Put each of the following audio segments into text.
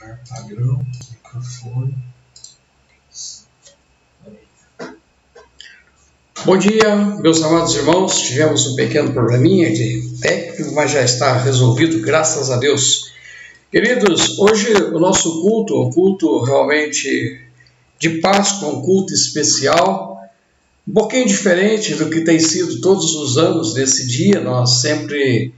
colocar padrão, microfone. Bom dia, meus amados irmãos. Tivemos um pequeno probleminha de técnico, mas já está resolvido, graças a Deus. Queridos, hoje o nosso culto, um culto realmente de Páscoa, um culto especial, um pouquinho diferente do que tem sido todos os anos desse dia. Nós sempre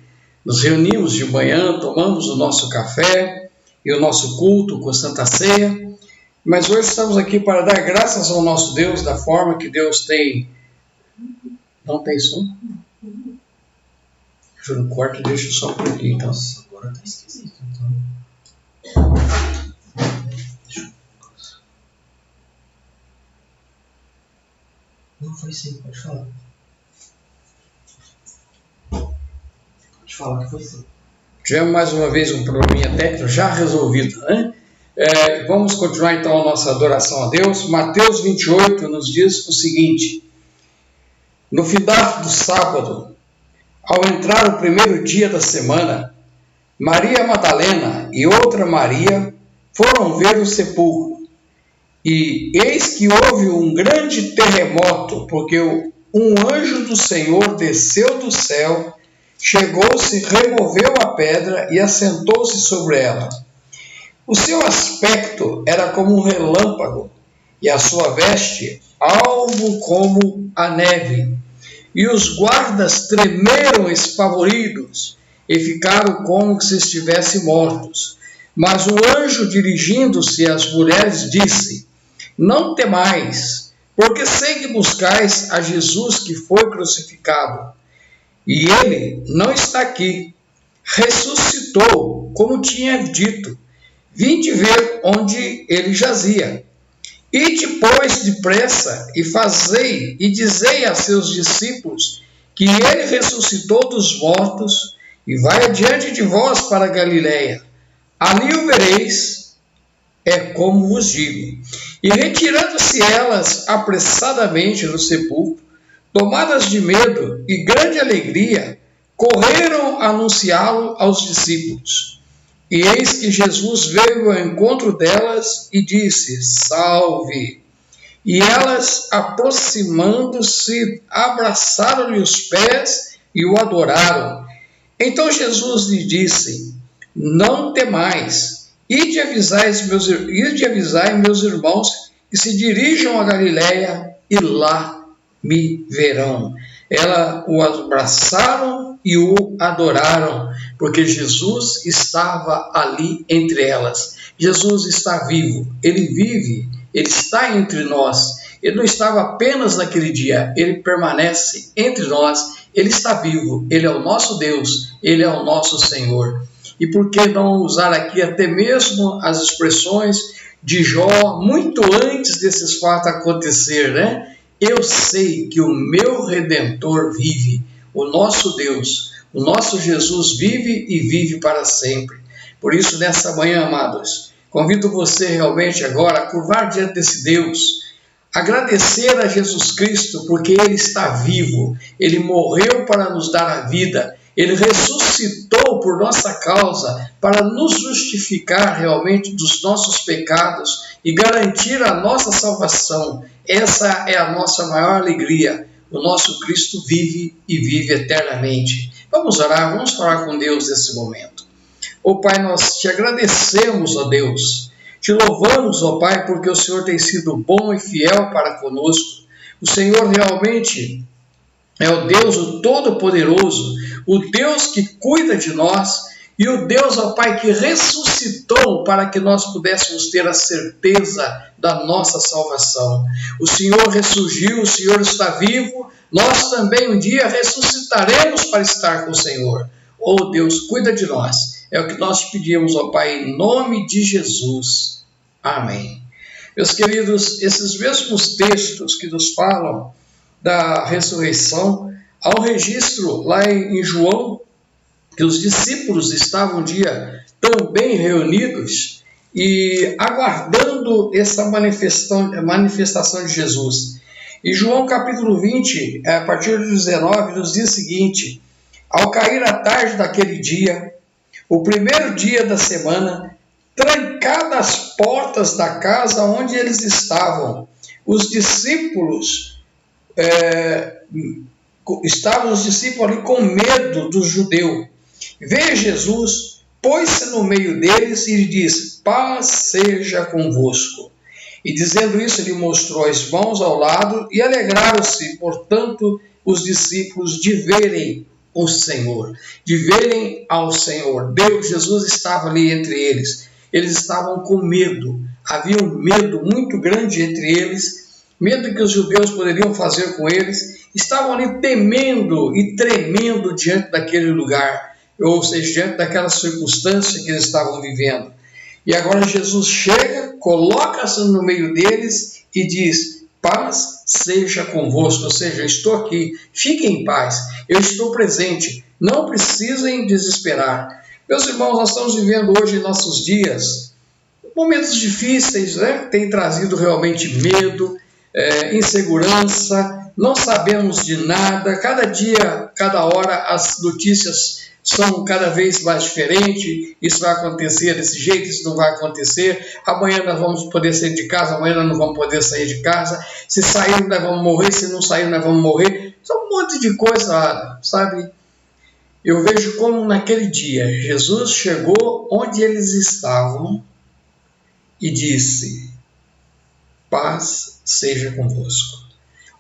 nos reunimos de manhã, tomamos o nosso café e o nosso culto com Santa Ceia, mas hoje estamos aqui para dar graças ao nosso Deus da forma que Deus tem. Não tem som? Eu não corto e deixo só por aqui, então. Nossa, agora tá esquisito, então. Não, foi sim, pode falar. Pode falar que foi sim. Tivemos mais uma vez um probleminha técnico já resolvido, né? Vamos continuar então a nossa adoração a Deus. Mateus 28 nos diz o seguinte: no final do sábado, ao entrar o primeiro dia da semana, Maria Madalena e outra Maria foram ver o sepulcro. E eis que houve um grande terremoto, porque um anjo do Senhor desceu do céu, chegou-se, removeu a pedra e assentou-se sobre ela. O seu aspecto era como um relâmpago, e a sua veste alvo como a neve. E os guardas tremeram espavoridos e ficaram como se estivessem mortos. Mas o anjo, dirigindo-se às mulheres, disse: não temais, porque sei que buscais a Jesus que foi crucificado. E ele não está aqui, ressuscitou, como tinha dito. Vinde ver onde ele jazia. Ide, pois, depressa, e fazei, e dizei a seus discípulos que ele ressuscitou dos mortos, e vai adiante de vós para Galiléia. Ali o vereis, é como vos digo. E retirando-se elas apressadamente do sepulcro, tomadas de medo e grande alegria, correram a anunciá-lo aos discípulos. E eis que Jesus veio ao encontro delas e disse: salve! E elas, aproximando-se, abraçaram-lhe os pés e o adoraram. Então Jesus lhe disse: não temais, ide avisai meus irmãos que se dirijam a Galiléia e lá me verão. Elas o abraçaram e o adoraram, porque Jesus estava ali entre elas. Jesus está vivo, ele vive, ele está entre nós. Ele não estava apenas naquele dia, ele permanece entre nós, ele está vivo, ele é o nosso Deus, ele é o nosso Senhor. E por que não usar aqui até mesmo as expressões de Jó, muito antes desses fatos acontecer, né? Eu sei que o meu Redentor vive, o nosso Deus, o nosso Jesus vive e vive para sempre. Por isso, nessa manhã, amados, convido você realmente agora a curvar diante desse Deus, agradecer a Jesus Cristo, porque Ele está vivo, Ele morreu para nos dar a vida, Ele ressuscitou por nossa causa, para nos justificar realmente dos nossos pecados e garantir a nossa salvação. Essa é a nossa maior alegria. O nosso Cristo vive e vive eternamente. Vamos orar, vamos falar com Deus nesse momento. Ó Pai, nós te agradecemos, ó Deus. Te louvamos, ó Pai, porque o Senhor tem sido bom e fiel para conosco. O Senhor realmente é o Deus, o Todo-Poderoso, o Deus que cuida de nós e o Deus, ó Pai, que ressuscitou para que nós pudéssemos ter a certeza da nossa salvação. O Senhor ressurgiu, o Senhor está vivo, nós também um dia ressuscitaremos para estar com o Senhor. Oh Deus, cuida de nós. É o que nós te pedimos, ó Pai, em nome de Jesus. Amém. Meus queridos, esses mesmos textos que nos falam da ressurreição, há um registro lá em João, que os discípulos estavam um dia também reunidos e aguardando essa manifestação de Jesus. E João capítulo 20, a partir do 19, nos diz o seguinte: ao cair a tarde daquele dia, o primeiro dia da semana, trancadas as portas da casa onde eles estavam. Os discípulos estavam ali com medo do judeu. Veio Jesus, pôs-se no meio deles e lhe disse: paz seja convosco. E dizendo isso, ele mostrou as mãos ao lado, e alegraram-se, portanto, os discípulos de verem o Senhor, de verem ao Senhor. Jesus estava ali entre eles. Eles estavam com medo. Havia um medo muito grande entre eles, medo que os judeus poderiam fazer com eles. Estavam ali temendo e tremendo diante daquele lugar, ou seja, diante daquela circunstância que eles estavam vivendo. E agora Jesus chega, coloca-se no meio deles e diz: paz seja convosco, ou seja, eu estou aqui, fiquem em paz, eu estou presente, não precisem desesperar. Meus irmãos, nós estamos vivendo hoje em nossos dias momentos difíceis, né? Tem trazido realmente medo, insegurança, não sabemos de nada, cada dia, cada hora as notícias são cada vez mais diferentes. Isso vai acontecer desse jeito, isso não vai acontecer. Amanhã nós vamos poder sair de casa, amanhã nós não vamos poder sair de casa. Se sair, nós vamos morrer, se não sair, nós vamos morrer. São um monte de coisa, sabe? Eu vejo como naquele dia Jesus chegou onde eles estavam e disse: paz seja convosco.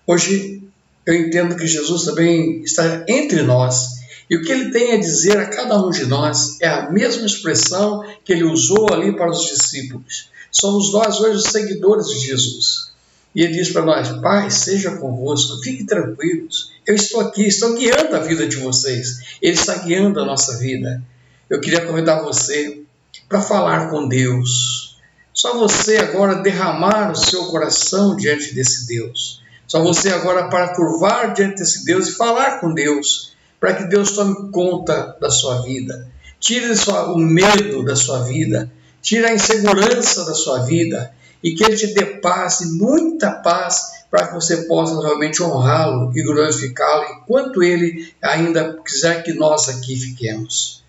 Hoje eu entendo que Jesus também está entre nós, e o que ele tem a dizer a cada um de nós é a mesma expressão que ele usou ali para os discípulos. Somos nós hoje os seguidores de Jesus. E ele diz para nós: paz seja convosco, fiquem tranquilos, eu estou aqui, estou guiando a vida de vocês, ele está guiando a nossa vida. Eu queria convidar você para falar com Deus. Só você agora derramar o seu coração diante desse Deus. Só você agora para curvar diante desse Deus e falar com Deus, para que Deus tome conta da sua vida. Tire o medo da sua vida, tire a insegurança da sua vida, e que Ele te dê paz, e muita paz, para que você possa realmente honrá-lo e glorificá-lo, enquanto Ele ainda quiser que nós aqui fiquemos.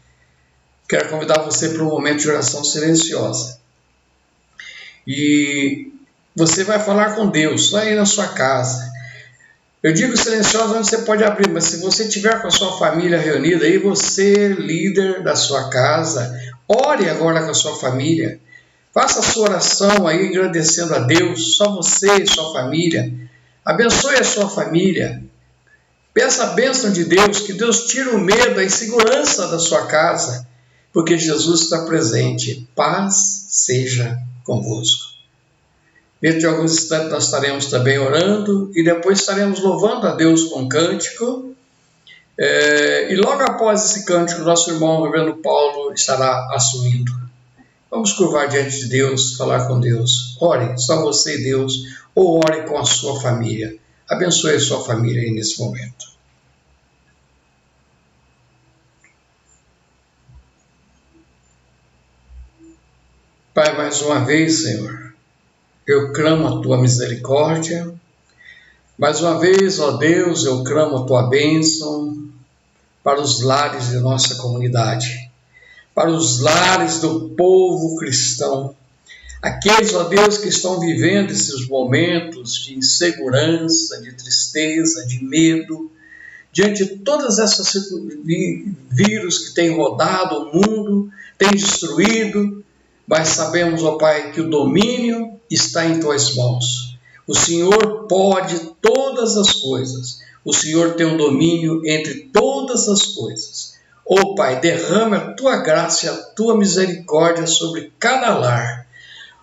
Quero convidar você para um momento de oração silenciosa. E você vai falar com Deus, lá aí na sua casa. Eu digo silenciosa onde você pode abrir, mas se você estiver com a sua família reunida, aí você, líder da sua casa, ore agora com a sua família. Faça a sua oração aí, agradecendo a Deus, só você e sua família. Abençoe a sua família. Peça a bênção de Deus, que Deus tire o medo, a insegurança da sua casa, porque Jesus está presente. Paz seja convosco. Dentro de alguns instantes nós estaremos também orando e depois estaremos louvando a Deus com cântico. E logo após esse cântico, nosso irmão Reverendo Paulo estará assumindo. Vamos curvar diante de Deus, falar com Deus. Ore, só você e Deus, ou ore com a sua família. Abençoe a sua família aí nesse momento. Pai, mais uma vez, Senhor, eu clamo a Tua misericórdia. Mais uma vez, ó Deus, eu clamo a Tua bênção para os lares de nossa comunidade, para os lares do povo cristão, aqueles, ó Deus, que estão vivendo esses momentos de insegurança, de tristeza, de medo, diante de todas essas vírus que têm rodado o mundo, têm destruído, mas sabemos, ó Pai, que o domínio está em Tuas mãos. O Senhor pode todas as coisas. O Senhor tem um domínio entre todas as coisas. Ó Pai, derrama a Tua graça e a Tua misericórdia sobre cada lar.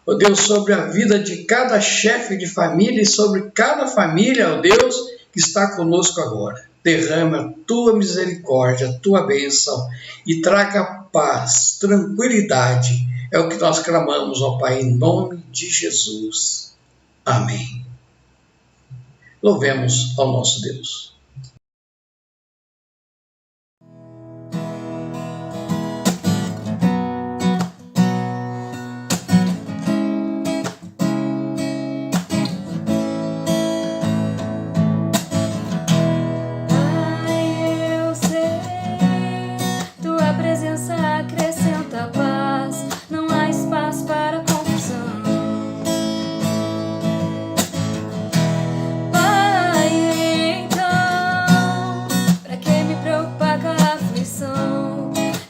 Ó Deus, sobre a vida de cada chefe de família e sobre cada família, ó Deus, que está conosco agora. Derrama a Tua misericórdia, a Tua bênção e traga paz, tranquilidade. É o que nós clamamos, ó Pai, em nome de Jesus. Amém. Louvemos ao nosso Deus. Tua presença acrescenta paz, não há espaço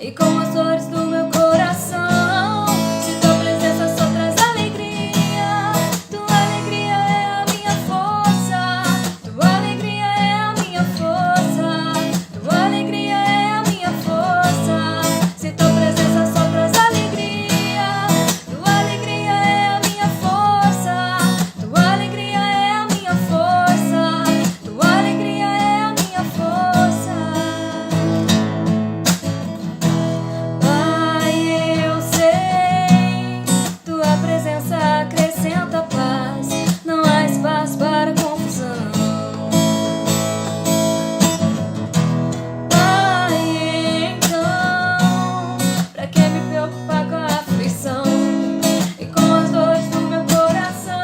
e com as dores do meu coração. Se tua presença só traz alegria, tua alegria é a minha força, tua alegria é a minha força, tua alegria é a minha força. Se tua presença só traz alegria, tua alegria é a minha força, tua alegria é a minha força, tua alegria é a minha força. Pai, eu sei, tua presença acrescenta paz, não há espaço para confusão. Pai, então, pra que me preocupar com a aflição e com as dores do meu coração?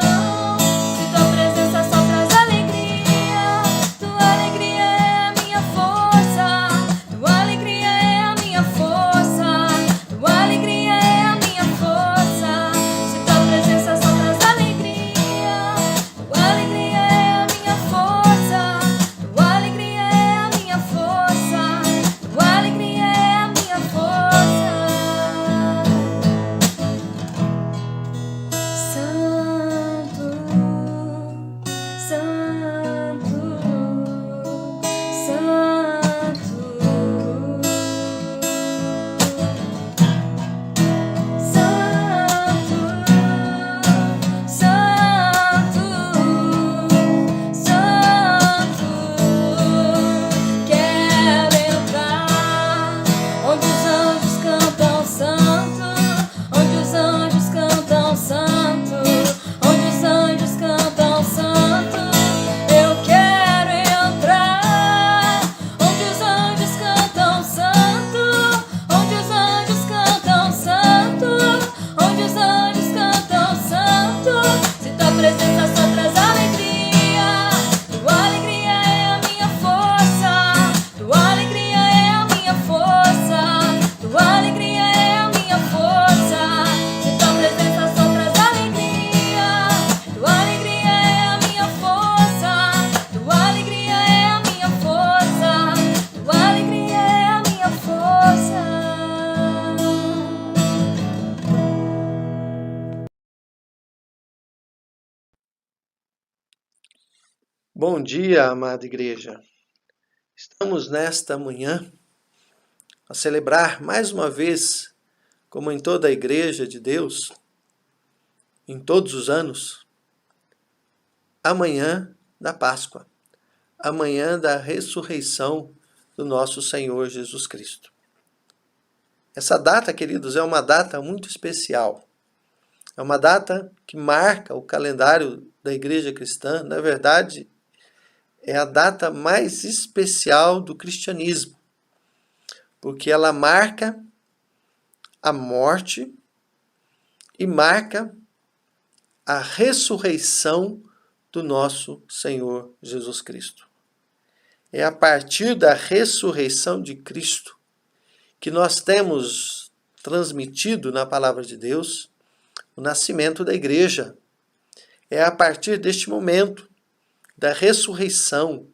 Se tua presença só traz alegria, tua alegria é a minha força, tua alegria é a minha força, tua alegria é a minha força. Se tua presença só traz alegria, tua alegria é a minha força, tua alegria é a minha força, tua alegria é a minha força. Santo, Santo, quero entrar onde os anjos cantam santo, onde os anjos cantam santo, onde os anjos cantam santo. Eu quero entrar onde os anjos cantam santo, onde os anjos cantam santo, onde os anjos cantam santo. Se tua presença só traz alegria, tua alegria é a minha força, tua alegria é a minha força, tua alegria é a minha força. Se tua presença só traz alegria, tua alegria é a minha força, tua alegria é a minha força, tua alegria é a minha força. Bom dia, amada igreja. Estamos nesta manhã a celebrar mais uma vez, como em toda a igreja de Deus, em todos os anos, a manhã da Páscoa, a manhã da ressurreição do nosso Senhor Jesus Cristo. Essa data, queridos, é uma data muito especial. É uma data que marca o calendário da igreja cristã. Na verdade, é a data mais especial do cristianismo, porque ela marca a morte e marca a ressurreição do nosso Senhor Jesus Cristo. É a partir da ressurreição de Cristo que nós temos transmitido na palavra de Deus o nascimento da igreja. É a partir deste momento da ressurreição,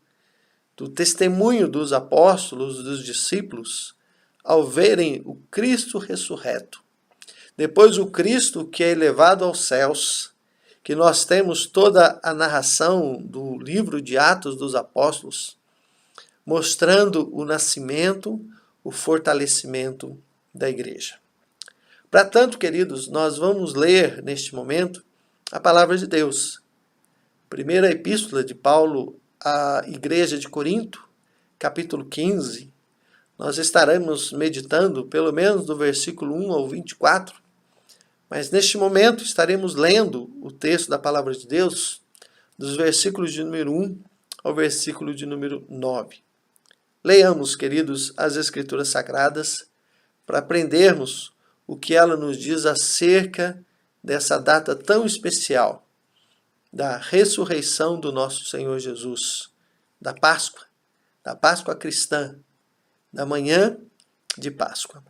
do testemunho dos apóstolos, dos discípulos, ao verem o Cristo ressurreto. Depois o Cristo que é elevado aos céus, que nós temos toda a narração do livro de Atos dos Apóstolos, mostrando o nascimento, o fortalecimento da igreja. Para tanto, queridos, nós vamos ler neste momento a palavra de Deus. Primeira epístola de Paulo à igreja de Corinto, capítulo 15. Nós estaremos meditando pelo menos do versículo 1 ao 24. Mas neste momento estaremos lendo o texto da palavra de Deus dos versículos de número 1 ao versículo de número 9. Leiamos, queridos, as Escrituras Sagradas para aprendermos o que ela nos diz acerca dessa data tão especial, da ressurreição do nosso Senhor Jesus, da Páscoa cristã, da manhã de Páscoa.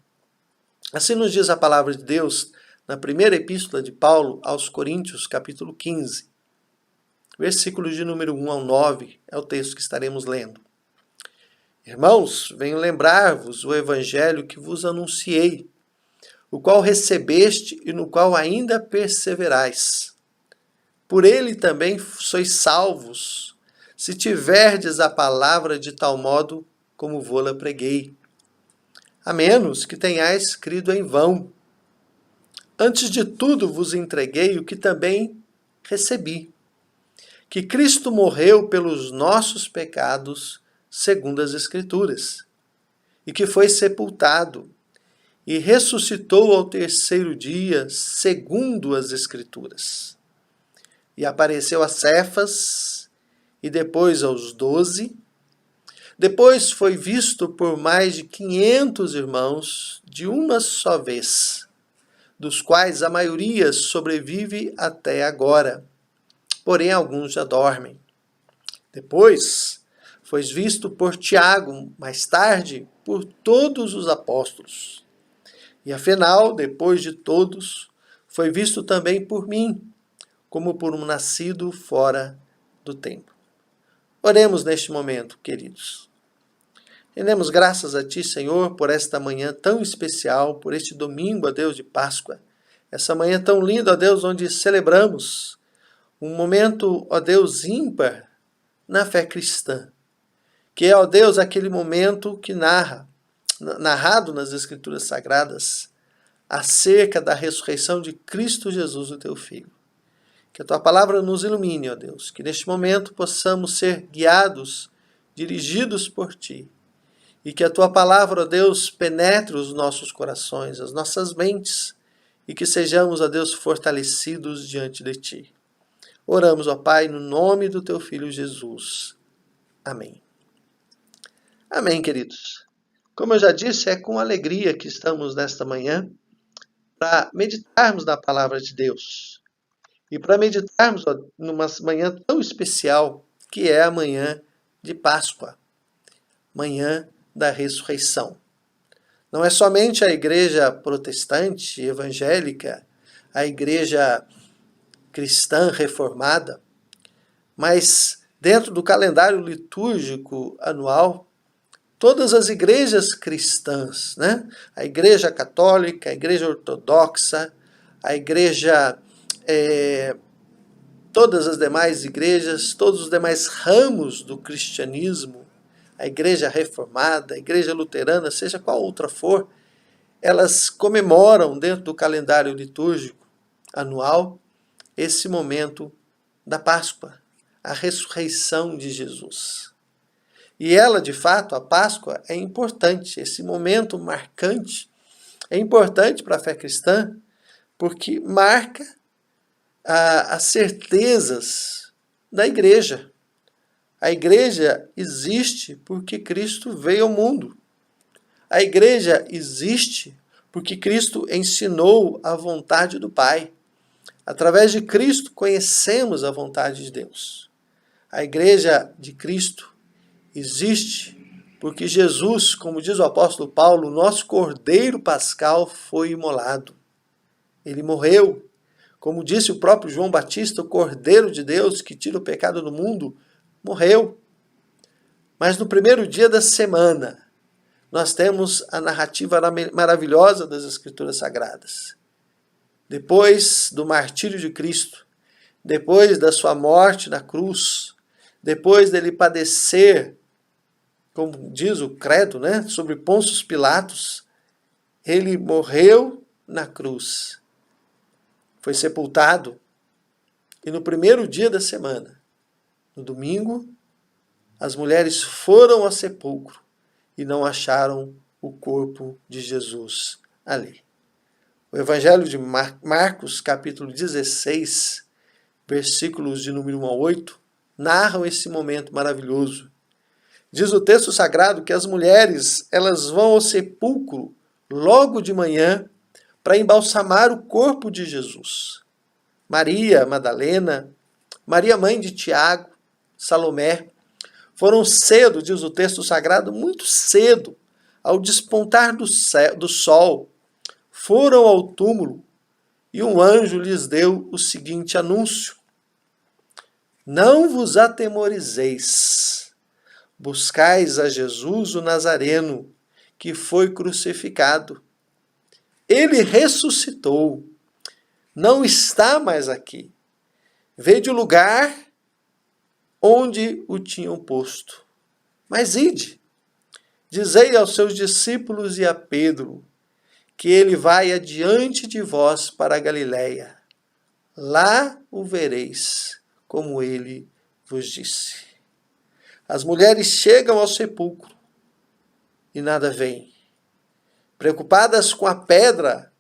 Assim nos diz a palavra de Deus na primeira epístola de Paulo aos Coríntios, capítulo 15, versículos de número 1 ao 9, é o texto que estaremos lendo. Irmãos, venho lembrar-vos o evangelho que vos anunciei, o qual recebeste e no qual ainda perseverais. Por ele também sois salvos, se tiverdes a palavra de tal modo como vô-la preguei. A menos que tenhais crido em vão. Antes de tudo vos entreguei o que também recebi, que Cristo morreu pelos nossos pecados, segundo as Escrituras, e que foi sepultado, e ressuscitou ao terceiro dia, segundo as Escrituras. E apareceu a Cefas, e depois aos 12. Depois foi visto por mais de 500 irmãos, de uma só vez, dos quais a maioria sobrevive até agora, porém alguns já dormem. Depois foi visto por Tiago, mais tarde por todos os apóstolos. E afinal, depois de todos, foi visto também por mim, como por um nascido fora do tempo. Oremos neste momento, queridos. Rendemos graças a Ti, Senhor, por esta manhã tão especial, por este domingo, ó Deus, de Páscoa. Essa manhã tão linda, ó Deus, onde celebramos um momento, ó Deus, ímpar na fé cristã. Que é, ó Deus, aquele momento que narrado nas Escrituras Sagradas, acerca da ressurreição de Cristo Jesus, o Teu Filho. Que a Tua palavra nos ilumine, ó Deus, que neste momento possamos ser guiados, dirigidos por Ti, e que a Tua palavra, ó Deus, penetre os nossos corações, as nossas mentes, e que sejamos, ó Deus, fortalecidos diante de Ti. Oramos, ó Pai, no nome do Teu Filho Jesus. Amém. Amém, queridos. Como eu já disse, é com alegria que estamos nesta manhã para meditarmos na palavra de Deus. E para meditarmos numa manhã tão especial que é a manhã de Páscoa, manhã da ressurreição. Não é somente a igreja protestante, evangélica, a igreja cristã reformada, mas dentro do calendário litúrgico anual, todas as igrejas cristãs, né? A igreja católica, a igreja ortodoxa, a igreja, todas as demais igrejas, todos os demais ramos do cristianismo, a igreja reformada, a igreja luterana, seja qual outra for, elas comemoram dentro do calendário litúrgico anual esse momento da Páscoa, a ressurreição de Jesus. E ela, de fato, a Páscoa, é importante, esse momento marcante é importante para a fé cristã, porque marca as certezas da igreja. A igreja existe porque Cristo veio ao mundo. A igreja existe porque Cristo ensinou a vontade do Pai. Através de Cristo conhecemos a vontade de Deus. A igreja de Cristo existe porque Jesus, como diz o apóstolo Paulo, nosso Cordeiro Pascal foi imolado. Ele morreu. Como disse o próprio João Batista, o Cordeiro de Deus que tira o pecado do mundo, morreu. Mas no primeiro dia da semana, nós temos a narrativa maravilhosa das Escrituras Sagradas. Depois do martírio de Cristo, depois da sua morte na cruz, depois dele padecer, como diz o credo, né, sobre Pôncio Pilatos, ele morreu na cruz, foi sepultado, e no primeiro dia da semana, no domingo, as mulheres foram ao sepulcro e não acharam o corpo de Jesus ali. O Evangelho de Marcos, capítulo 16, versículos de número 1 a 8, narram esse momento maravilhoso. Diz o texto sagrado que as mulheres elas vão ao sepulcro logo de manhã para embalsamar o corpo de Jesus. Maria Madalena, Maria mãe de Tiago, Salomé, foram cedo, diz o texto sagrado, muito cedo, ao despontar do sol, foram ao túmulo e um anjo lhes deu o seguinte anúncio: não vos atemorizeis, buscais a Jesus o Nazareno, que foi crucificado. Ele ressuscitou, não está mais aqui. Vede o lugar onde o tinham posto. Mas ide, dizei aos seus discípulos e a Pedro, que ele vai adiante de vós para a Galiléia. Lá o vereis, como ele vos disse. As mulheres chegam ao sepulcro e nada veem. Preocupadas com a pedra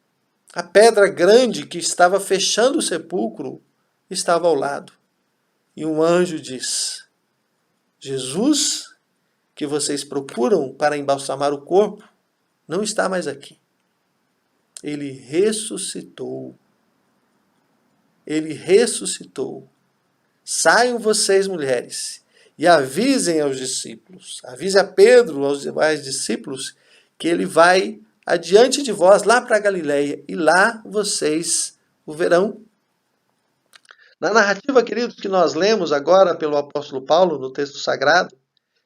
grande que estava fechando o sepulcro, estava ao lado. E um anjo diz: Jesus, que vocês procuram para embalsamar o corpo, não está mais aqui. Ele ressuscitou. Ele ressuscitou. Saiam vocês, mulheres, e avisem aos discípulos. Avise a Pedro, aos demais discípulos, que ele vai adiante de vós, lá para a Galiléia, e lá vocês o verão. Na narrativa, queridos, que nós lemos agora pelo apóstolo Paulo, no texto sagrado,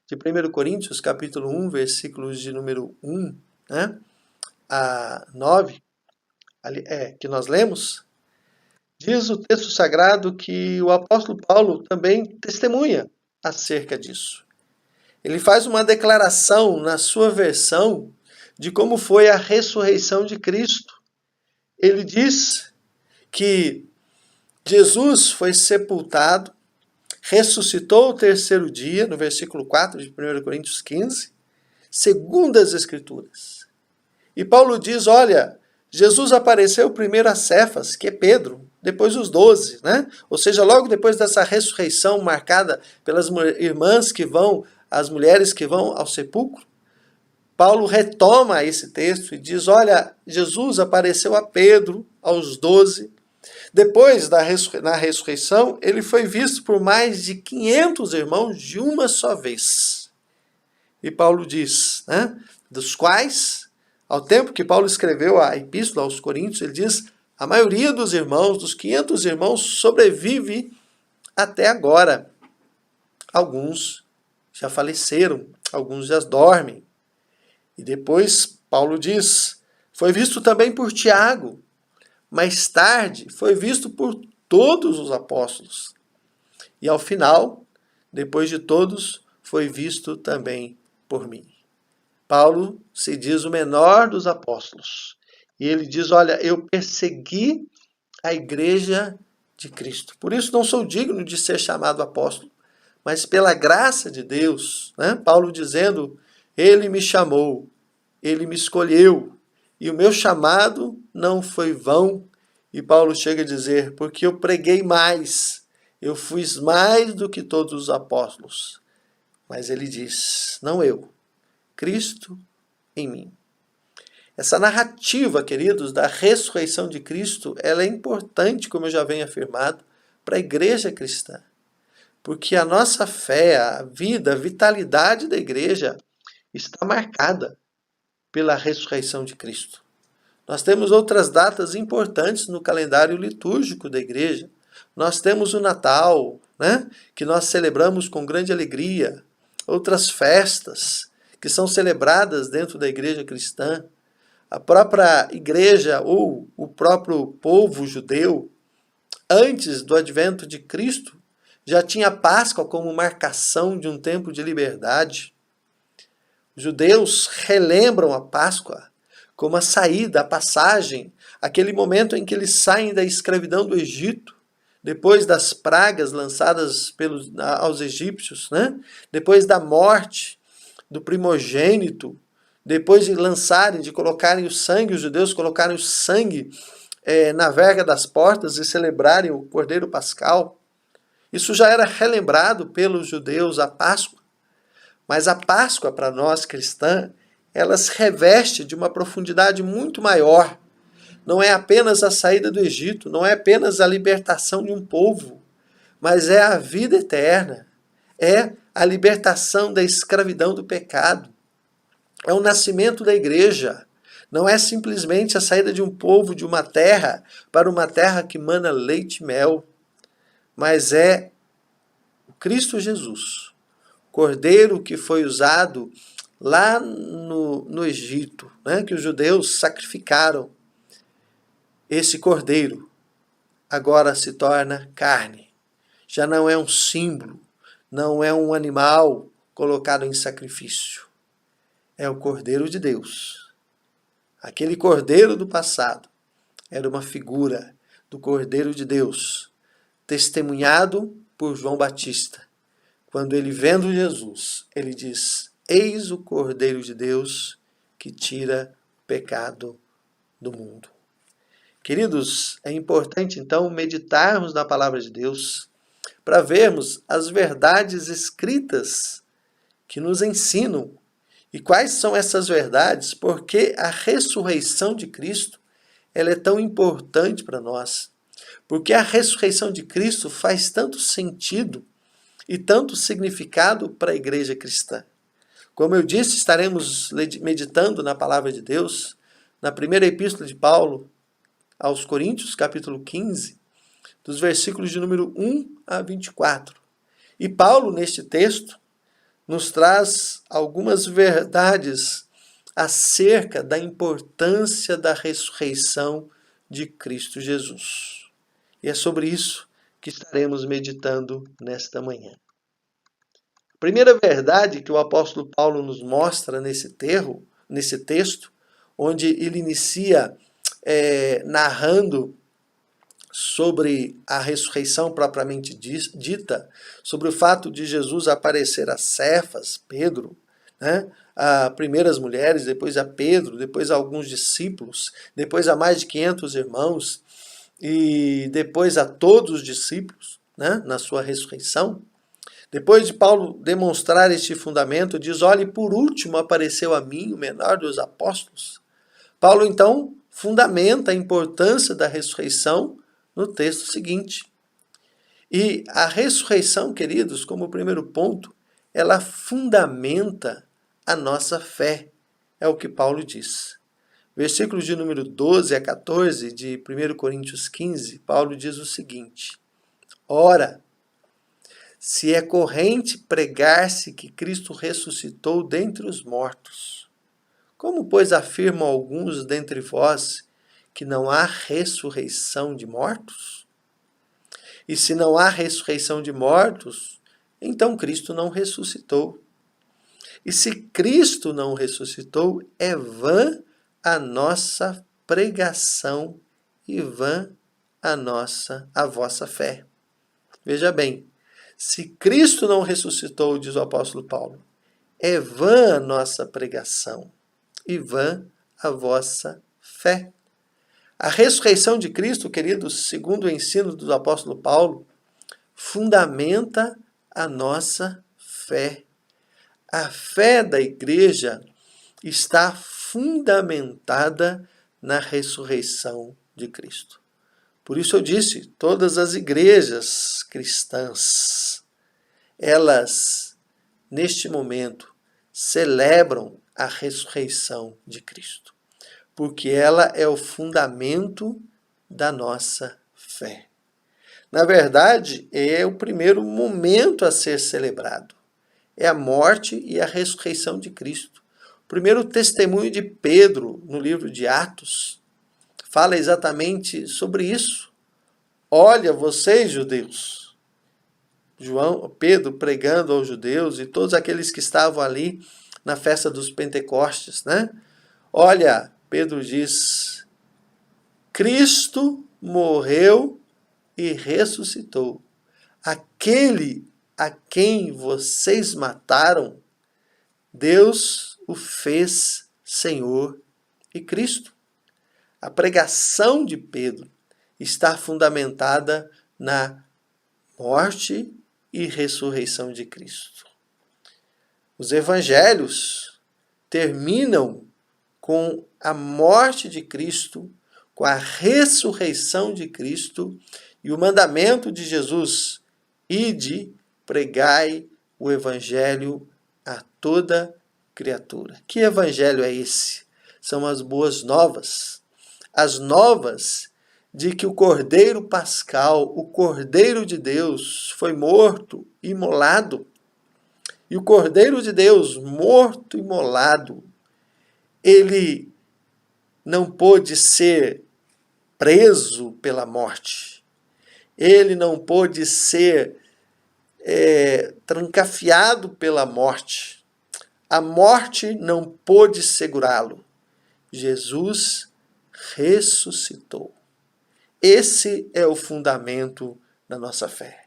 de 1 Coríntios, capítulo 1, versículos de número 1 a 9, que nós lemos, diz o texto sagrado que o apóstolo Paulo também testemunha acerca disso. Ele faz uma declaração na sua versão de como foi a ressurreição de Cristo. Ele diz que Jesus foi sepultado, ressuscitou o terceiro dia, no versículo 4 de 1 Coríntios 15, segundo as Escrituras. E Paulo diz, olha, Jesus apareceu primeiro a Cefas, que é Pedro, depois os 12, né? Ou seja, logo depois dessa ressurreição marcada pelas irmãs que vão, as mulheres que vão ao sepulcro, Paulo retoma esse texto e diz, olha, Jesus apareceu a Pedro, aos 12. Depois na ressurreição, ele foi visto por mais de 500 irmãos de uma só vez. E Paulo diz, né, dos quais, ao tempo que Paulo escreveu a epístola aos Coríntios, ele diz, a maioria dos irmãos, dos 500 irmãos, sobrevive até agora. Alguns já faleceram, alguns já dormem. E depois Paulo diz, foi visto também por Tiago. Mais tarde, foi visto por todos os apóstolos. E ao final, depois de todos, foi visto também por mim. Paulo se diz o menor dos apóstolos. E ele diz, olha, eu persegui a igreja de Cristo. Por isso não sou digno de ser chamado apóstolo. Mas pela graça de Deus, né? Paulo dizendo, ele me chamou, ele me escolheu. E o meu chamado não foi vão. E Paulo chega a dizer, porque eu preguei mais, eu fiz mais do que todos os apóstolos. Mas ele diz, não eu, Cristo em mim. Essa narrativa, queridos, da ressurreição de Cristo, ela é importante, como eu já venho afirmado, para a igreja cristã. Porque a nossa fé, a vida, a vitalidade da igreja está marcada pela ressurreição de Cristo. Nós temos outras datas importantes no calendário litúrgico da igreja. Nós temos o Natal, né, que nós celebramos com grande alegria. Outras festas que são celebradas dentro da igreja cristã. A própria igreja ou o próprio povo judeu, antes do advento de Cristo, já tinha a Páscoa como marcação de um tempo de liberdade. Os judeus relembram a Páscoa como a saída, a passagem, aquele momento em que eles saem da escravidão do Egito, depois das pragas lançadas aos egípcios, né? Depois da morte do primogênito, depois de colocarem o sangue, os judeus colocarem o sangue na verga das portas e celebrarem o Cordeiro Pascal. Isso já era relembrado pelos judeus, a Páscoa. Mas a Páscoa, para nós cristãs, ela se reveste de uma profundidade muito maior. Não é apenas a saída do Egito, não é apenas a libertação de um povo, mas é a vida eterna, é a libertação da escravidão do pecado, é o nascimento da igreja. Não é simplesmente a saída de um povo de uma terra para uma terra que mana leite e mel, mas é o Cristo Jesus, cordeiro que foi usado lá no Egito, né? Que os judeus sacrificaram. Esse cordeiro agora se torna carne. Já não é um símbolo, não é um animal colocado em sacrifício. É o Cordeiro de Deus. Aquele cordeiro do passado era uma figura do Cordeiro de Deus, testemunhado por João Batista. Quando ele vendo Jesus, ele diz: eis o Cordeiro de Deus que tira o pecado do mundo. Queridos, é importante então meditarmos na palavra de Deus para vermos as verdades escritas que nos ensinam. E quais são essas verdades? Porque a ressurreição de Cristo, ela é tão importante para nós. Porque a ressurreição de Cristo faz tanto sentido e tanto significado para a igreja cristã. Como eu disse, estaremos meditando na palavra de Deus, na primeira epístola de Paulo aos Coríntios, capítulo 15, dos versículos de número 1 a 24. E Paulo, neste texto, nos traz algumas verdades acerca da importância da ressurreição de Cristo Jesus. E é sobre isso que estaremos meditando nesta manhã. A primeira verdade que o apóstolo Paulo nos mostra nesse texto, onde ele inicia narrando sobre a ressurreição propriamente dita, sobre o fato de Jesus aparecer a Cefas, Pedro, né? A primeiras mulheres, depois a Pedro, depois a alguns discípulos, depois a mais de 500 irmãos, e depois a todos os discípulos, né? Na sua ressurreição. Depois de Paulo demonstrar este fundamento, diz: olhe, por último apareceu a mim, o menor dos apóstolos. Paulo, então, fundamenta a importância da ressurreição no texto seguinte. E a ressurreição, queridos, como primeiro ponto, ela fundamenta a nossa fé. É o que Paulo diz. Versículos de número 12 a 14 de 1 Coríntios 15, Paulo diz o seguinte: ora, se é corrente pregar-se que Cristo ressuscitou dentre os mortos, como, pois, afirmam alguns dentre vós que não há ressurreição de mortos? E se não há ressurreição de mortos, então Cristo não ressuscitou. E se Cristo não ressuscitou, é vã a nossa pregação e vã a vossa fé. Veja bem, se Cristo não ressuscitou, diz o apóstolo Paulo, é vã a nossa pregação e vã a vossa fé. A ressurreição de Cristo, queridos, segundo o ensino do apóstolo Paulo, fundamenta a nossa fé. A fé da igreja está fundamentada na ressurreição de Cristo. Por isso eu disse, todas as igrejas cristãs, elas, neste momento, celebram a ressurreição de Cristo, porque ela é o fundamento da nossa fé. Na verdade, é o primeiro momento a ser celebrado. É a morte e a ressurreição de Cristo. O primeiro testemunho de Pedro, no livro de Atos, fala exatamente sobre isso. Olha, vocês, judeus, Pedro pregando aos judeus e todos aqueles que estavam ali na festa dos Pentecostes, né? Olha, Pedro diz: Cristo morreu e ressuscitou. Aquele a quem vocês mataram, Deus o fez Senhor e Cristo. A pregação de Pedro está fundamentada na morte e ressurreição de Cristo. Os evangelhos terminam com a morte de Cristo, com a ressurreição de Cristo e o mandamento de Jesus: ide, pregai o evangelho a toda criatura. Que evangelho é esse? São as boas novas. As novas de que o Cordeiro Pascal, o Cordeiro de Deus, foi morto, imolado, E o Cordeiro de Deus, morto e imolado, ele não pôde ser preso pela morte. Ele não pôde ser trancafiado pela morte. A morte não pôde segurá-lo. Jesus ressuscitou. Esse é o fundamento da nossa fé.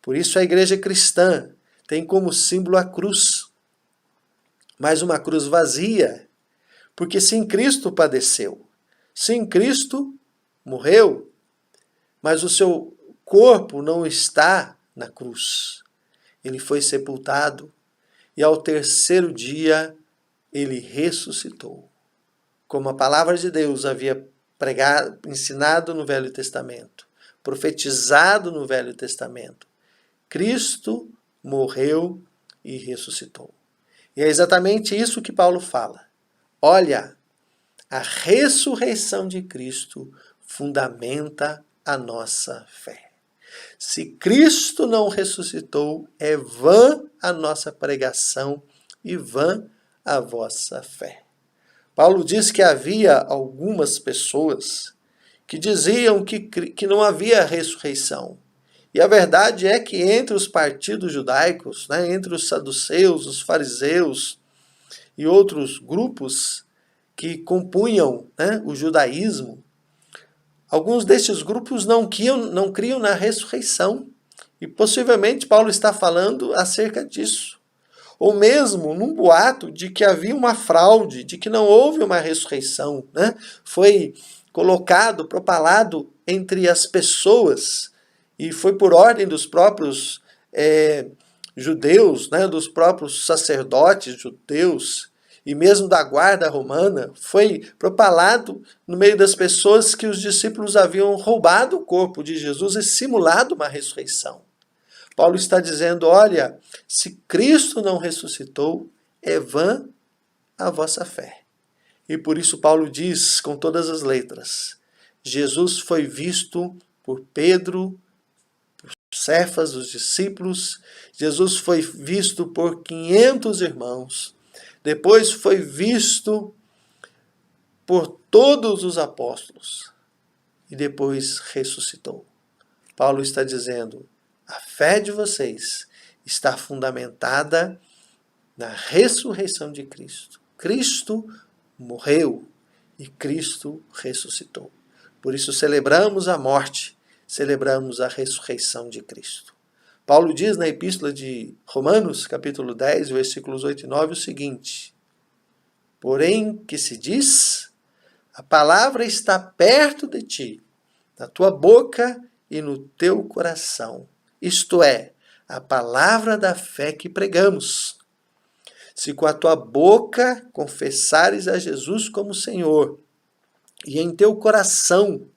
Por isso a igreja cristã tem como símbolo a cruz, mas uma cruz vazia, porque sim, Cristo padeceu, sim, Cristo morreu, mas o seu corpo não está na cruz. Ele foi sepultado e ao terceiro dia ele ressuscitou. Como a palavra de Deus havia pregado, ensinado no Velho Testamento, profetizado no Velho Testamento, Cristo morreu e ressuscitou. E é exatamente isso que Paulo fala. Olha, a ressurreição de Cristo fundamenta a nossa fé. Se Cristo não ressuscitou, é vã a nossa pregação e vã a vossa fé. Paulo diz que havia algumas pessoas que diziam que não havia ressurreição. E a verdade é que entre os partidos judaicos, entre os saduceus, os fariseus e outros grupos que compunham o judaísmo, alguns destes grupos não criam na ressurreição. E possivelmente Paulo está falando acerca disso. Ou mesmo num boato de que havia uma fraude, de que não houve uma ressurreição. Foi colocado, propalado entre as pessoas, e foi por ordem dos próprios judeus, dos próprios sacerdotes judeus, e mesmo da guarda romana, foi propalado no meio das pessoas que os discípulos haviam roubado o corpo de Jesus e simulado uma ressurreição. Paulo está dizendo, olha, se Cristo não ressuscitou, é vã a vossa fé. E por isso Paulo diz com todas as letras, Jesus foi visto por Pedro, por Cefas, os discípulos, Jesus foi visto por 500 irmãos, depois foi visto por todos os apóstolos e depois ressuscitou. Paulo está dizendo, a fé de vocês está fundamentada na ressurreição de Cristo. Cristo morreu e Cristo ressuscitou. Por isso celebramos a morte, celebramos a ressurreição de Cristo. Paulo diz na Epístola de Romanos, capítulo 10, versículos 8 e 9, o seguinte: porém, que se diz, a palavra está perto de ti, na tua boca e no teu coração. Isto é, a palavra da fé que pregamos. Se com a tua boca confessares a Jesus como Senhor, e em teu coração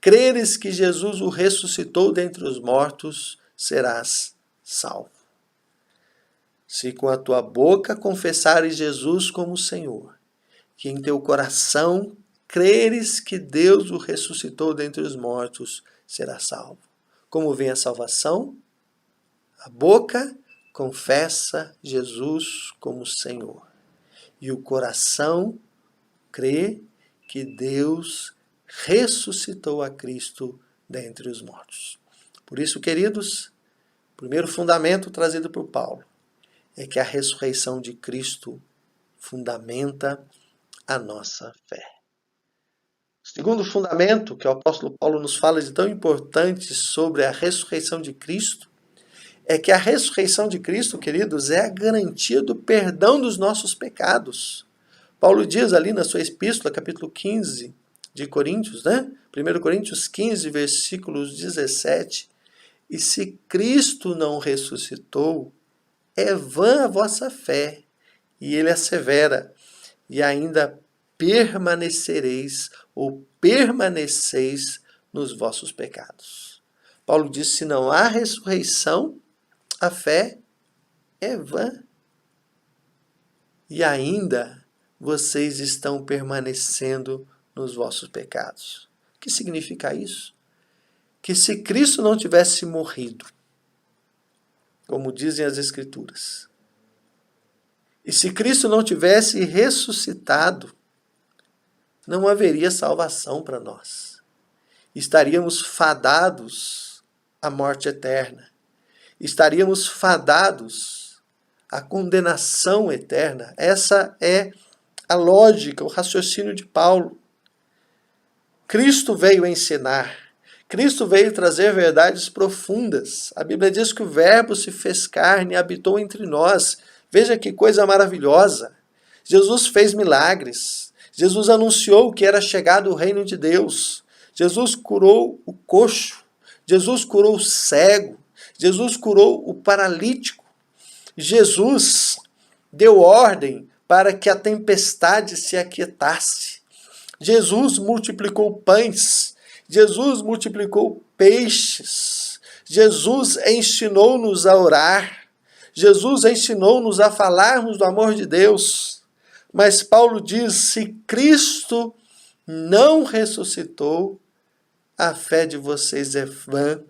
creres que Jesus o ressuscitou dentre os mortos, serás salvo. Se com a tua boca confessares Jesus como Senhor, e em teu coração creres que Deus o ressuscitou dentre os mortos, serás salvo. Como vem a salvação? A boca confessa Jesus como Senhor. E o coração crê que Deus ressuscitou a Cristo dentre os mortos. Por isso, queridos, o primeiro fundamento trazido por Paulo é que a ressurreição de Cristo fundamenta a nossa fé. O segundo fundamento que o apóstolo Paulo nos fala de tão importante sobre a ressurreição de Cristo é que a ressurreição de Cristo, queridos, é a garantia do perdão dos nossos pecados. Paulo diz ali na sua epístola, capítulo 15 de Coríntios, 1 Coríntios 15, versículos 17, e se Cristo não ressuscitou, é vã a vossa fé, e ele assevera, e ainda permanecereis ou permaneceis nos vossos pecados. Paulo diz, se não há ressurreição, a fé é vã. E ainda vocês estão permanecendo nos vossos pecados. O que significa isso? Que se Cristo não tivesse morrido, como dizem as Escrituras, E se Cristo não tivesse ressuscitado, não haveria salvação para nós. Estaríamos fadados à morte eterna. Estaríamos fadados à condenação eterna. Essa é a lógica, o raciocínio de Paulo. Cristo veio ensinar. Cristo veio trazer verdades profundas. A Bíblia diz que o Verbo se fez carne e habitou entre nós. Veja que coisa maravilhosa. Jesus fez milagres. Jesus anunciou que era chegado o reino de Deus. Jesus curou o coxo. Jesus curou o cego. Jesus curou o paralítico. Jesus deu ordem para que a tempestade se aquietasse. Jesus multiplicou pães. Jesus multiplicou peixes. Jesus ensinou-nos a orar. Jesus ensinou-nos a falarmos do amor de Deus. Mas Paulo diz, se Cristo não ressuscitou, a fé de vocês é vã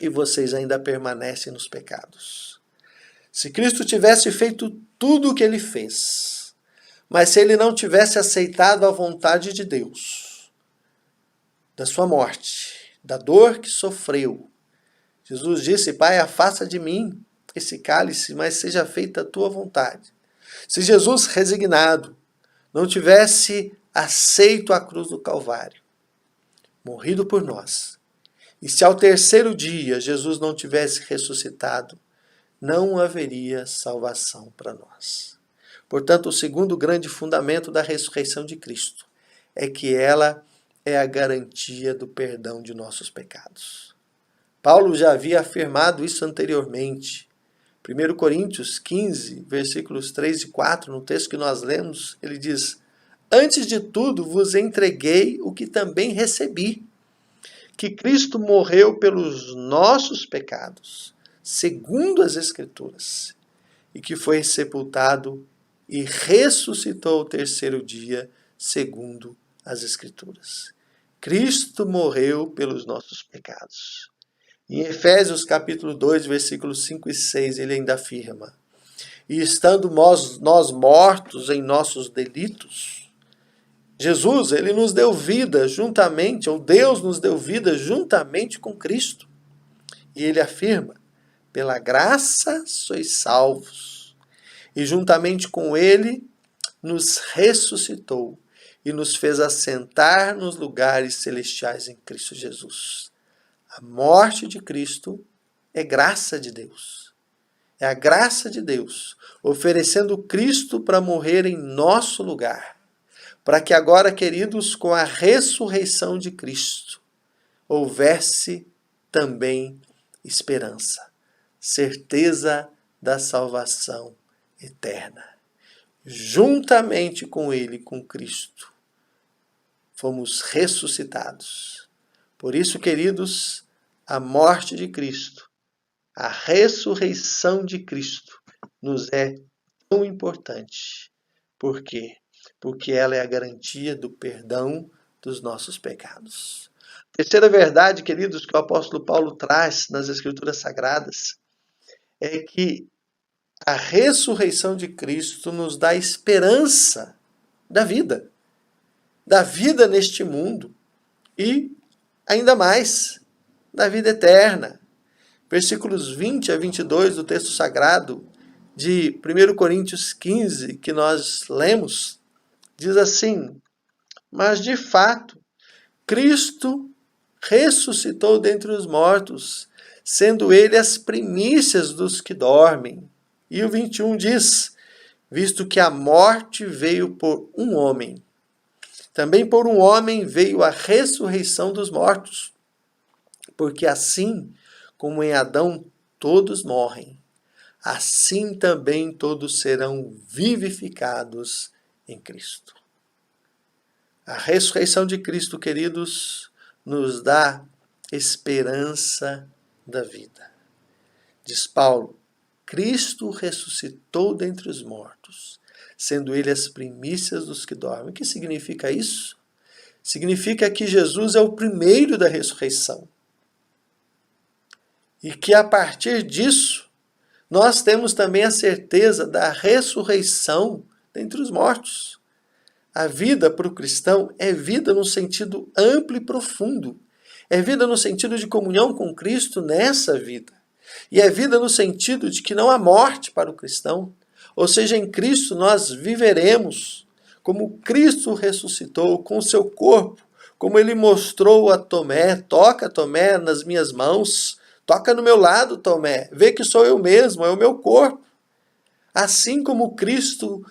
e vocês ainda permanecem nos pecados. Se Cristo tivesse feito tudo o que ele fez, mas se ele não tivesse aceitado a vontade de Deus, da sua morte, da dor que sofreu, Jesus disse, Pai, afasta de mim esse cálice, mas seja feita a tua vontade. Se Jesus, resignado, não tivesse aceito a cruz do Calvário, morrido por nós, e se ao terceiro dia Jesus não tivesse ressuscitado, não haveria salvação para nós. Portanto, o segundo grande fundamento da ressurreição de Cristo é que ela é a garantia do perdão de nossos pecados. Paulo já havia afirmado isso anteriormente. 1 Coríntios 15, versículos 3 e 4, no texto que nós lemos, ele diz, antes de tudo vos entreguei o que também recebi, que Cristo morreu pelos nossos pecados, segundo as Escrituras, e que foi sepultado e ressuscitou o terceiro dia, segundo as Escrituras. Cristo morreu pelos nossos pecados. Em Efésios capítulo 2, versículos 5 e 6, ele ainda afirma, e estando nós mortos em nossos delitos, Jesus, ele nos deu vida juntamente, ou Deus nos deu vida juntamente com Cristo. E ele afirma, pela graça sois salvos, e juntamente com ele nos ressuscitou e nos fez assentar nos lugares celestiais em Cristo Jesus. A morte de Cristo é graça de Deus. É a graça de Deus, oferecendo Cristo para morrer em nosso lugar. Para que agora, queridos, com a ressurreição de Cristo, houvesse também esperança, certeza da salvação eterna. Juntamente com Ele, com Cristo, fomos ressuscitados. Por isso, queridos, a morte de Cristo, a ressurreição de Cristo, nos é tão importante. Por quê? Porque ela é a garantia do perdão dos nossos pecados. Terceira verdade, queridos, que o apóstolo Paulo traz nas Escrituras Sagradas, é que a ressurreição de Cristo nos dá esperança da vida neste mundo e, ainda mais, da vida eterna. Versículos 20 a 22 do texto sagrado de 1 Coríntios 15, que nós lemos, diz assim, mas de fato, Cristo ressuscitou dentre os mortos, sendo ele as primícias dos que dormem. E o 21 diz, visto que a morte veio por um homem, também por um homem veio a ressurreição dos mortos. Porque assim como em Adão todos morrem, assim também todos serão vivificados em Cristo. A ressurreição de Cristo, queridos, nos dá esperança da vida. Diz Paulo, Cristo ressuscitou dentre os mortos, sendo ele as primícias dos que dormem. O que significa isso? Significa que Jesus é o primeiro da ressurreição. E que a partir disso, nós temos também a certeza da ressurreição dentre os mortos. A vida para o cristão é vida no sentido amplo e profundo. É vida no sentido de comunhão com Cristo nessa vida. E é vida no sentido de que não há morte para o cristão. Ou seja, em Cristo nós viveremos como Cristo ressuscitou com o seu corpo, como ele mostrou a Tomé. Toca, Tomé, nas minhas mãos. Toca no meu lado, Tomé. Vê que sou eu mesmo, é o meu corpo. Assim como Cristo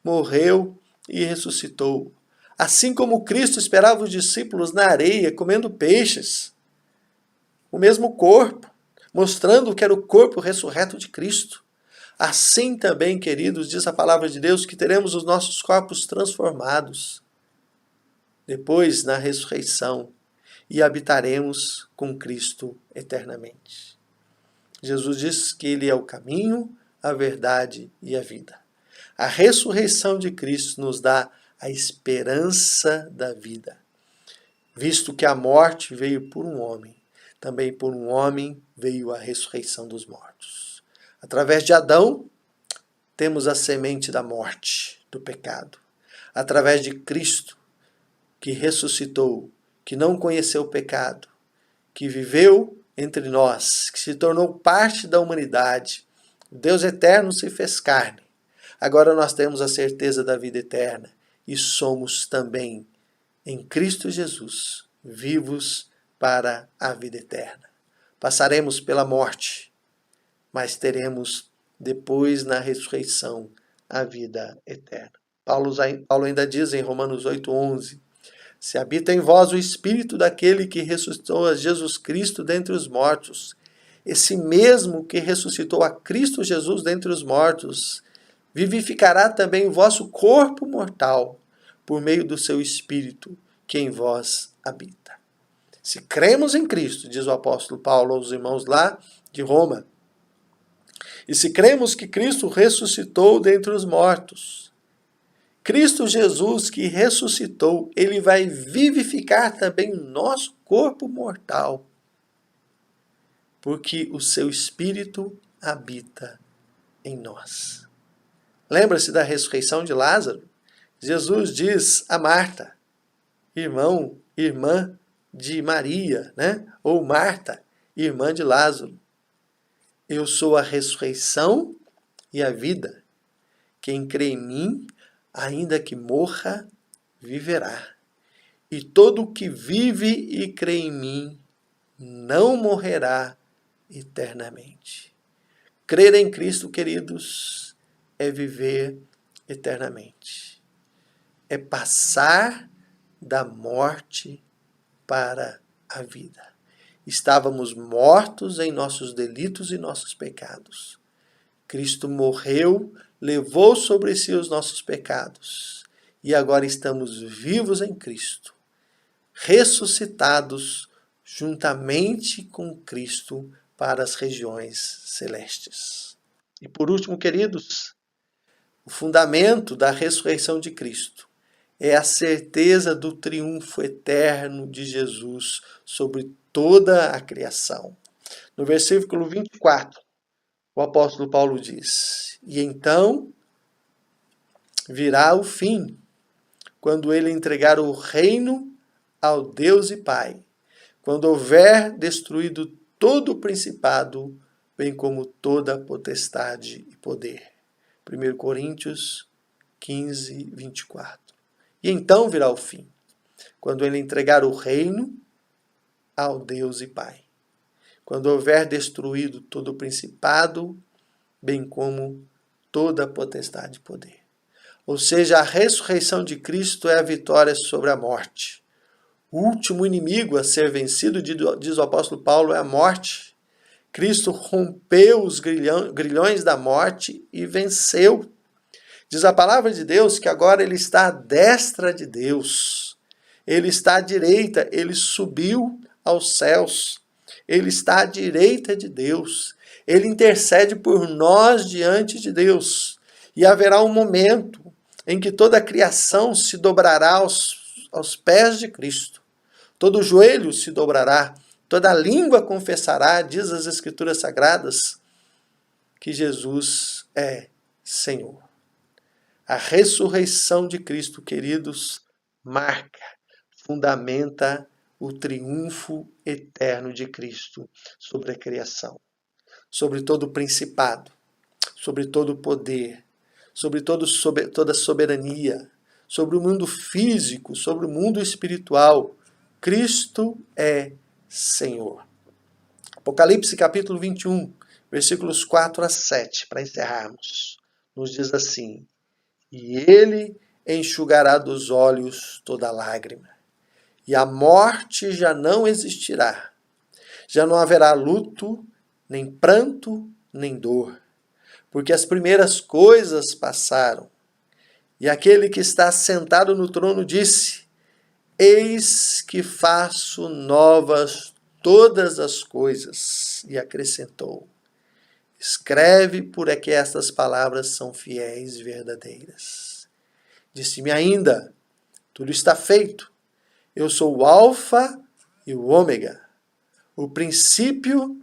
morreu e ressuscitou. Assim como Cristo esperava os discípulos na areia, comendo peixes. O mesmo corpo, mostrando que era o corpo ressurreto de Cristo. Assim também, queridos, diz a palavra de Deus, que teremos os nossos corpos transformados. Depois, na ressurreição, e habitaremos com Cristo eternamente. Jesus diz que Ele é o caminho, a verdade e a vida. A ressurreição de Cristo nos dá a esperança da vida. Visto que a morte veio por um homem, também por um homem veio a ressurreição dos mortos. Através de Adão, temos a semente da morte, do pecado. Através de Cristo, que ressuscitou, que não conheceu o pecado, que viveu entre nós, que se tornou parte da humanidade. O Deus eterno se fez carne. Agora nós temos a certeza da vida eterna e somos também, em Cristo Jesus, vivos para a vida eterna. Passaremos pela morte, mas teremos depois na ressurreição a vida eterna. Paulo ainda diz em Romanos 8:11, se habita em vós o Espírito daquele que ressuscitou a Jesus Cristo dentre os mortos, esse mesmo que ressuscitou a Cristo Jesus dentre os mortos, vivificará também o vosso corpo mortal, por meio do seu Espírito que em vós habita. Se cremos em Cristo, diz o apóstolo Paulo aos irmãos lá de Roma, e se cremos que Cristo ressuscitou dentre os mortos, Cristo Jesus que ressuscitou, ele vai vivificar também o nosso corpo mortal, porque o seu Espírito habita em nós. Lembra-se da ressurreição de Lázaro? Jesus diz a Marta, irmã de Maria, né? Ou Marta, irmã de Lázaro. Eu sou a ressurreição e a vida. Quem crê em mim, ainda que morra, viverá. E todo o que vive e crê em mim, não morrerá eternamente. Crer em Cristo, queridos, é viver eternamente. É passar da morte para a vida. Estávamos mortos em nossos delitos e nossos pecados. Cristo morreu, levou sobre si os nossos pecados. E agora estamos vivos em Cristo, ressuscitados juntamente com Cristo para as regiões celestes. E por último, queridos, o fundamento da ressurreição de Cristo é a certeza do triunfo eterno de Jesus sobre toda a criação. No versículo 24, o apóstolo Paulo diz, e então virá o fim, quando ele entregar o reino ao Deus e Pai, quando houver destruído todo o principado, bem como toda a potestade e poder. 1 Coríntios 15, 24. E então virá o fim, quando ele entregar o reino ao Deus e Pai. Quando houver destruído todo o principado, bem como toda a potestade e poder. Ou seja, a ressurreição de Cristo é a vitória sobre a morte. O último inimigo a ser vencido, diz o apóstolo Paulo, é a morte. Cristo rompeu os grilhões da morte e venceu. Diz a palavra de Deus que agora ele está à destra de Deus. Ele está à direita, ele subiu aos céus. Ele está à direita de Deus. Ele intercede por nós diante de Deus. E haverá um momento em que toda a criação se dobrará aos pés de Cristo. Todo joelho se dobrará, toda língua confessará, diz as Escrituras Sagradas, que Jesus é Senhor. A ressurreição de Cristo, queridos, marca, fundamenta o triunfo eterno de Cristo sobre a criação, sobre todo o principado, sobre todo o poder, sobre toda a soberania, sobre o mundo físico, sobre o mundo espiritual. Cristo é Senhor. Apocalipse capítulo 21, versículos 4 a 7, para encerrarmos, nos diz assim: e ele enxugará dos olhos toda lágrima, e a morte já não existirá. Já não haverá luto, nem pranto, nem dor, porque as primeiras coisas passaram. E aquele que está sentado no trono disse: eis que faço novas todas as coisas. E acrescentou: escreve, porque estas palavras são fiéis e verdadeiras. Disse-me ainda: tudo está feito. Eu sou o Alfa e o Ômega, o princípio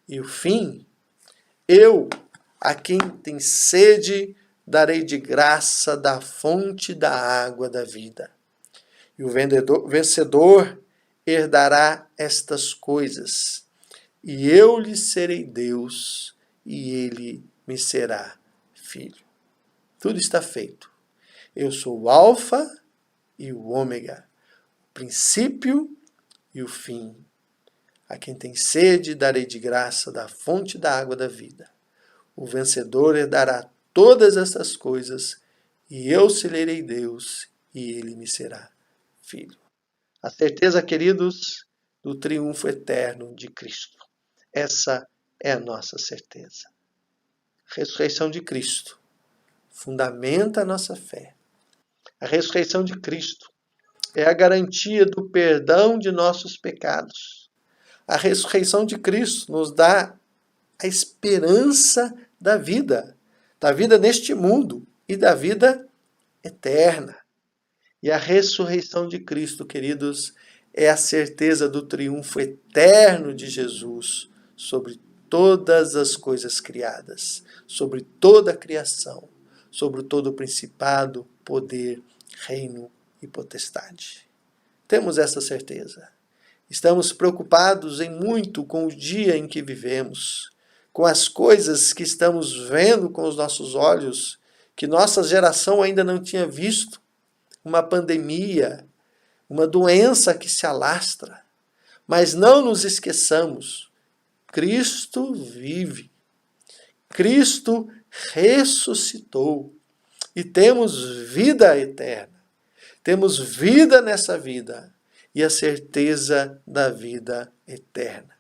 e o fim. Eu, a quem tem sede, darei de graça da fonte da água da vida. E o vencedor herdará estas coisas, e eu lhe serei Deus, e ele me será filho. Tudo está feito. Eu sou o Alfa e o Ômega, o princípio e o fim. A quem tem sede, darei de graça da fonte da água da vida. O vencedor herdará todas essas coisas, e eu serei Deus, e ele me será filho. A certeza, queridos, do triunfo eterno de Cristo. Essa é a nossa certeza. A ressurreição de Cristo fundamenta a nossa fé. A ressurreição de Cristo é a garantia do perdão de nossos pecados. A ressurreição de Cristo nos dá a esperança da vida neste mundo e da vida eterna. E a ressurreição de Cristo, queridos, é a certeza do triunfo eterno de Jesus sobre todas as coisas criadas, sobre toda a criação, sobre todo o principado, poder, reino e potestade. Temos essa certeza. Estamos preocupados em muito com o dia em que vivemos, com as coisas que estamos vendo com os nossos olhos, que nossa geração ainda não tinha visto, uma pandemia, uma doença que se alastra. Mas não nos esqueçamos, Cristo vive, Cristo ressuscitou e temos vida eterna, temos vida nessa vida e a certeza da vida eterna.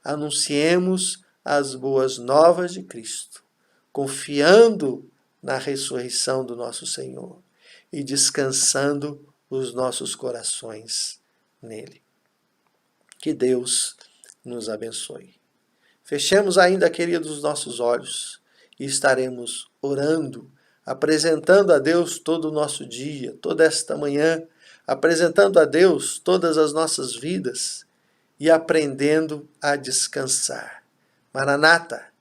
Anunciemos as boas novas de Cristo, confiando na ressurreição do nosso Senhor e descansando os nossos corações nele. Que Deus nos abençoe. Fechemos ainda, queridos, os nossos olhos e estaremos orando, apresentando a Deus todo o nosso dia, toda esta manhã, apresentando a Deus todas as nossas vidas e aprendendo a descansar. Maranata,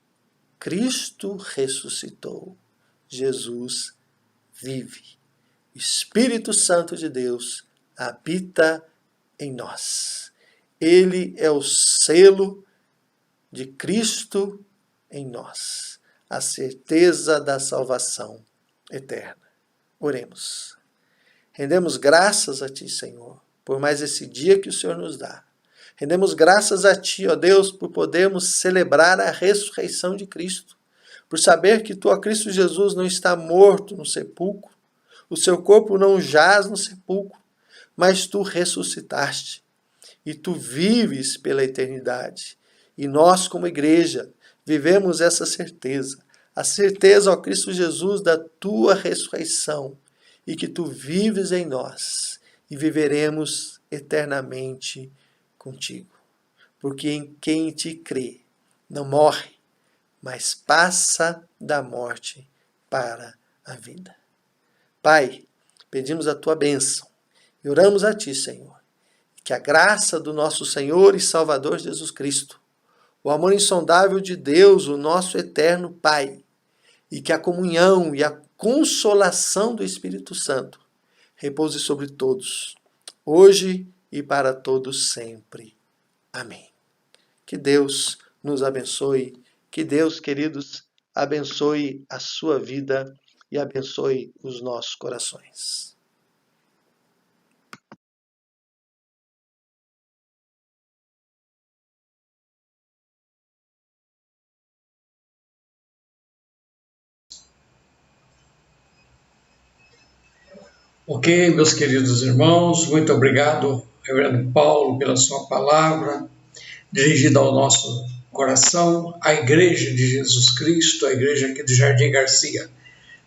Cristo ressuscitou, Jesus vive. O Espírito Santo de Deus habita em nós. Ele é o selo de Cristo em nós, a certeza da salvação eterna. Oremos. Rendemos graças a Ti, Senhor, por mais esse dia que o Senhor nos dá. Rendemos graças a Ti, ó Deus, por podermos celebrar a ressurreição de Cristo, por saber que Tu, ó Cristo Jesus, não está morto no sepulcro, o Seu corpo não jaz no sepulcro, mas Tu ressuscitaste e Tu vives pela eternidade. E nós, como igreja, vivemos essa certeza, a certeza, ó Cristo Jesus, da Tua ressurreição e que Tu vives em nós e viveremos eternamente contigo. Porque em quem Te crê não morre, mas passa da morte para a vida. Pai, pedimos a Tua bênção e oramos a Ti, Senhor, que a graça do nosso Senhor e Salvador Jesus Cristo, o amor insondável de Deus, o nosso eterno Pai, e que a comunhão e a consolação do Espírito Santo repouse sobre todos, hoje e para todos sempre. Amém. Que Deus nos abençoe, que Deus, queridos, abençoe a sua vida e abençoe os nossos corações. Ok, meus queridos irmãos, muito obrigado, Reverendo Paulo, pela sua palavra, dirigida ao nosso coração, à Igreja de Jesus Cristo, a igreja aqui do Jardim Garcia.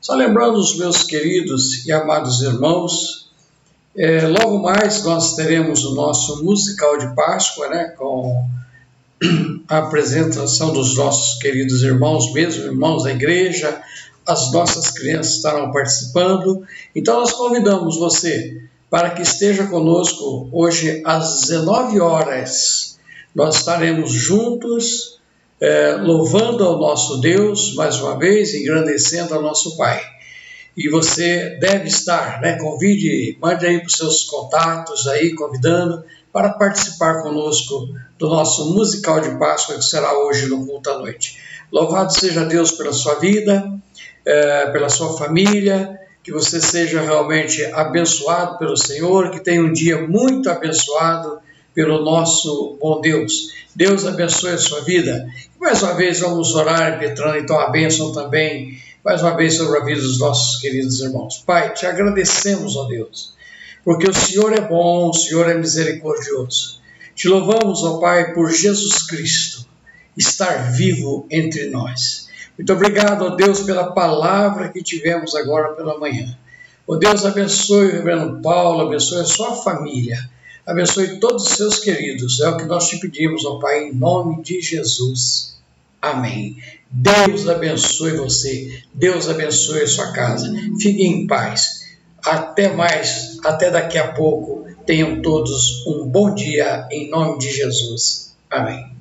Só lembrando os meus queridos e amados irmãos, logo mais nós teremos o nosso musical de Páscoa, né, com a apresentação dos nossos queridos irmãos, mesmo irmãos da igreja. As nossas crianças estarão participando, então nós convidamos você para que esteja conosco hoje às 19 horas. Nós estaremos juntos, louvando ao nosso Deus, mais uma vez, engrandecendo ao nosso Pai. E você deve estar, né? Convide, mande aí para os seus contatos aí, convidando para participar conosco do nosso musical de Páscoa, que será hoje no culto à noite. Louvado seja Deus pela sua vida, pela sua família, que você seja realmente abençoado pelo Senhor, que tenha um dia muito abençoado pelo nosso bom Deus. Deus abençoe a sua vida. E mais uma vez vamos orar, impetrando então a bênção também, mais uma vez sobre a vida dos nossos queridos irmãos. Pai, te agradecemos, ó Deus, porque o Senhor é bom, o Senhor é misericordioso. Te louvamos, ó Pai, por Jesus Cristo estar vivo entre nós. Muito obrigado, ó Deus, pela palavra que tivemos agora pela manhã. Ó Deus, abençoe o Reverendo Paulo, abençoe a sua família, abençoe todos os seus queridos. É o que nós te pedimos, ó Pai, em nome de Jesus. Amém. Deus abençoe você, Deus abençoe a sua casa. Fiquem em paz. Até mais, até daqui a pouco. Tenham todos um bom dia, em nome de Jesus. Amém.